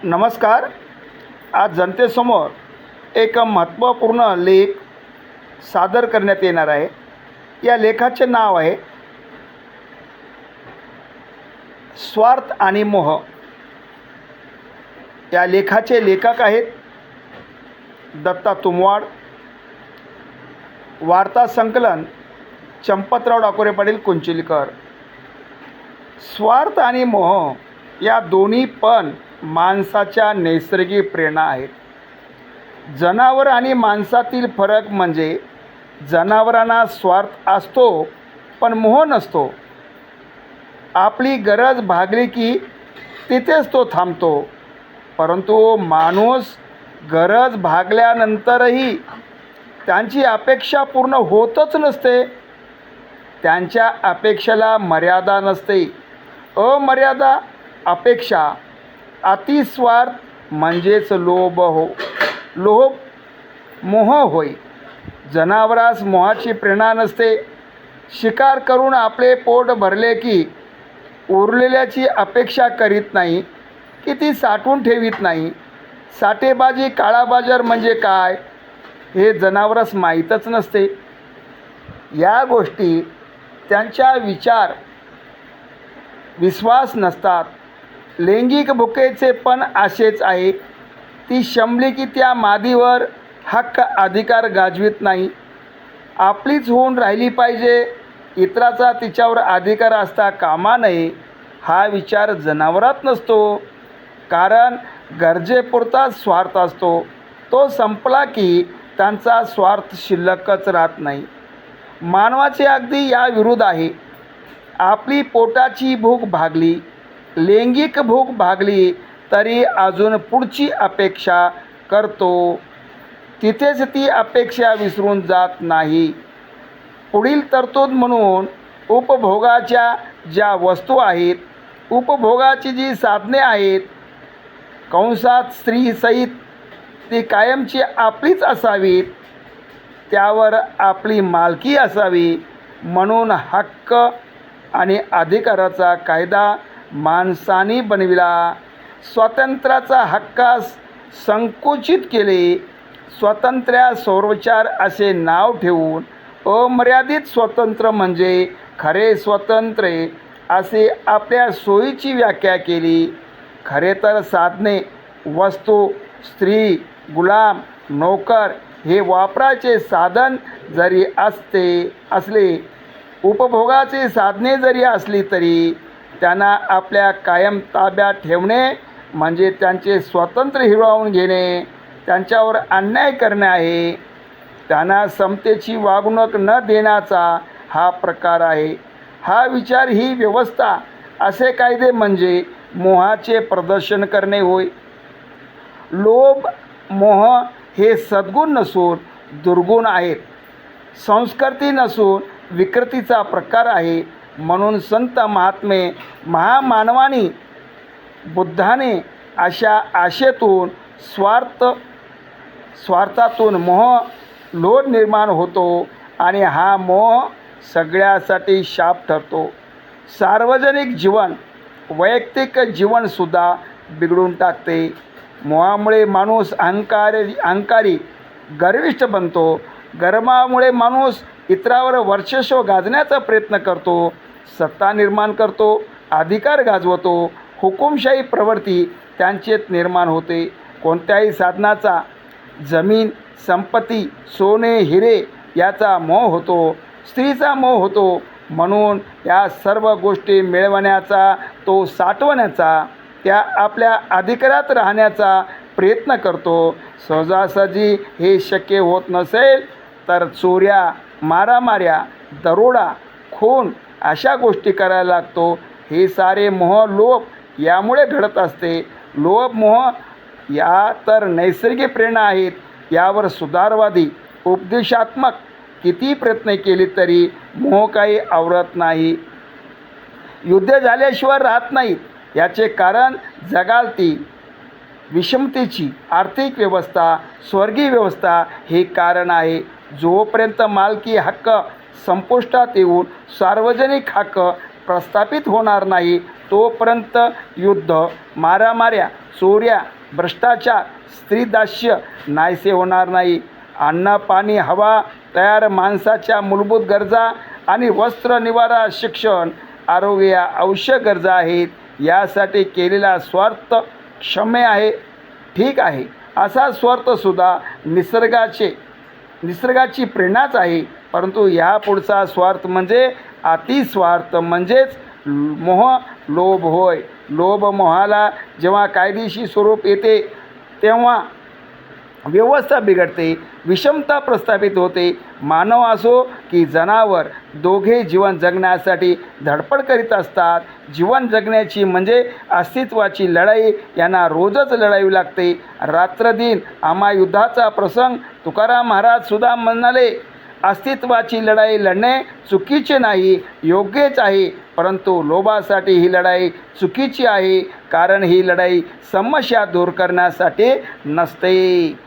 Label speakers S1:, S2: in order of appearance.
S1: नमस्कार. आज जनतेसमोर एक महत्त्वपूर्ण लेख सादर करण्यात येणार आहे. या लेखाचे नाव आहे स्वार्थ आणि मोह. या लेखाचे लेखक आहेत दत्ता तुमवाड. वार्ता संकलन चंपतराव डाकोरे पाटील कुंचिलकर. स्वार्थ आणि मोह या दोन्ही पण माणसाच्या नैसर्गिक प्रेरणा आहेत. जनावर आणि माणसातील फरक म्हणजे जनावरांना स्वार्थ असतो पण मोह नसतो. आपली गरज भागली की तिथेच तो थांबतो, परंतु माणूस गरज भागल्यानंतरही त्यांची अपेक्षा पूर्ण होतच नसते. त्यांच्या अपेक्षेला मर्यादा नसते. अमर्यादा अपेक्षा, अतिस्वार्थ म्हणजेच लोभ मोह होय. जनावरास मोहाची प्रेरणा नसते. शिकार करून आपले पोट भरले की उरलेल्याची अपेक्षा करीत नाही, की ती साठवून ठेवीत नाही. साठेबाजी, काळाबाजार म्हणजे काय हे जनावरास माहीतच नसते. या गोष्टी त्यांच्या विश्वास नसतात. लैंगिक भुकेचे पण असेच आहे. ती शंभली की त्या मादीवर हक्क अधिकार गाजवित नाही. आपलीच होऊन राहिली पाहिजे, इतराचा तिच्यावर अधिकार असता कामा नये हा विचार जनावरात नसतो. कारण गरजेपुरता स्वार्थ असतो. तो संपला की त्यांचा स्वार्थ शिल्लकच राहत नाही. मानवाचे अगदी या विरुद्ध आहे. आपली पोटाची भूक भागली, लैंगिक भूक भागली तरी अजून पुढची अपेक्षा करतो. तिथेच ती अपेक्षा विसरून जात नाही. पुढील तरतूद म्हणून उपभोगाच्या ज्या वस्तू आहेत, उपभोगाची जी साधने आहेत, कंसात स्त्रीसहित, ती कायमची आपलीच असावीत. त्यावर आपली मालकी असावी. म्हणून हक्क आणि अधिकाराचा कायदा माणसाने बनविला. स्वातंत्र्याचा हक्कास संकुचित केले. स्वातंत्र्या स्वविचार असे नाव ठेवून अमर्यादित स्वातंत्र्य म्हणजे खरे स्वातंत्र्य असे आपल्या सोयीची व्याख्या केली. खरे तर साधने, वस्तू, स्त्री, गुलाम, नोकर हे वापराचे साधन जरी असले, उपभोगाचे साधने जरी असली तरी त्यांना आपल्या कायम ताब्यात ठेवणे म्हणजे त्यांचे स्वातंत्र्य हिरावून घेणे, त्यांच्यावर अन्याय करणे आहे. त्यांना समतेची वागणूक न देण्याचा हा प्रकार आहे. हा विचार, ही व्यवस्था, असे कायदे म्हणजे मोहाचे प्रदर्शन करणे होय. लोभ, मोह हे सद्गुण नसून दुर्गुण आहेत. संस्कृती नसून विकृतीचा प्रकार आहे. म्हणून संत महात्मे, महामानवानी, बुद्धाने अशा आशेतून स्वार्थातून मोह, लोभ निर्माण होतो आणि हा मोह सगळ्यासाठी शाप ठरतो. सार्वजनिक जीवन, वैयक्तिक जीवनसुद्धा बिघडून टाकते. मोहामुळे माणूस अहंकारी, गर्विष्ठ बनतो. गर्वामुळे माणूस इतरावर वर्चस्व गाजण्याचा प्रयत्न करतो, सत्ता निर्माण करतो, अधिकार गाजवतो. हुकुमशाही प्रवृत्ती त्यांचेत निर्माण होते. कोणत्याही साधनाचा, जमीन, संपत्ती, सोने, हिरे याचा मोह होतो. स्त्रीचा मोह होतो. म्हणून या सर्व गोष्टी मिळवण्याचा, तो साठवण्याचा, त्या आपल्या अधिकारात राहण्याचा प्रयत्न करतो. सहजासहजी हे शक्य होत नसेल तर चोऱ्या, मारामाऱ्या, दरोडा, खून अशा गोष्टी करायला लागतो. हे सारे मोह, लोभ यामुळे घडत असते. लोभ, मोह या तर नैसर्गिक प्रेरणा आहेत. यावर सुधारवादी, उपदेशात्मक किती प्रयत्न केले तरी मोह काही आवरत नाही. युद्ध झाल्याशिवाय राहत नाहीत. याचे कारण जगातील विषमतेची आर्थिक व्यवस्था, स्वर्गीय व्यवस्था हे कारण आहे. जोपर्यंत मालकी हक्क संपुष्टात येऊन सार्वजनिक हक्क प्रस्थापित होणार नाही, तोपर्यंत युद्ध, मारामाऱ्या, चोऱ्या, भ्रष्टाचार, स्त्रीदास्य नाहीसे होणार नाही. अन्न, पाणी, हवा, तयार माणसाच्या मूलभूत गरजा आणि वस्त्र, निवारा, शिक्षण, आरोग्य या आवश्यक गरजा आहेत. यासाठी केलेला स्वार्थ क्षम्य आहे, ठीक आहे. असा स्वार्थसुद्धा निसर्गाची प्रेरणाच आहे. परंतु ह्या पुढचा स्वार्थ म्हणजे अतिस्वार्थ, म्हणजेच मोह, लोभ होय. लोभ मोहाला जेव्हा कायदेशीर स्वरूप येते तेव्हा व्यवस्था बिघडते, विषमता प्रस्थापित होते. मानव असो की जनावर दोघे जीवन जगण्यासाठी धडपड करीत असतात. जीवन जगण्याची म्हणजे अस्तित्वाची लढाई, यांना रोजच लढावी लागते. रात्रदिन आम्हा युद्धाचा प्रसंग. तुकाराम महाराज सुद्धा म्हणाले, अस्तित्वाची लढाई लढणे चुकीचे नाही, योग्यच आहे. परंतु लोभासाठी ही लढाई चुकीची आहे, कारण ही लढाई समस्या दूर करण्यासाठी नसते.